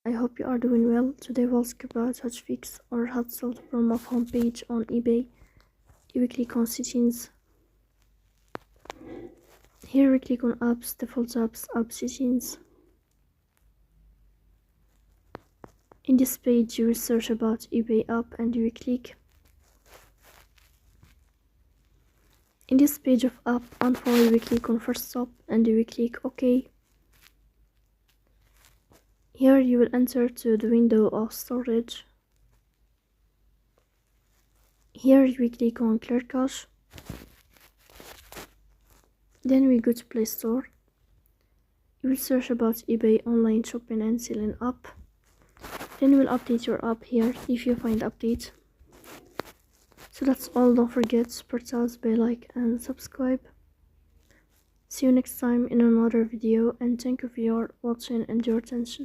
I hope you are doing well. Today we'll speak about how to fix or how to solve the problem of homepage on eBay. You will click on settings. Here we click on apps, default apps, app settings. In this page you will search about eBay app and you will click. In this page of app info you will click on first stop and you will click OK. Here you will enter to the window of storage. Here you will click on clear cache. Then we go to Play Store. You will search about eBay online shopping and selling app. Then you will update your app here if you find update. So that's all. Don't forget to support us by like and subscribe. See you next time in another video and thank you for your watching and your attention.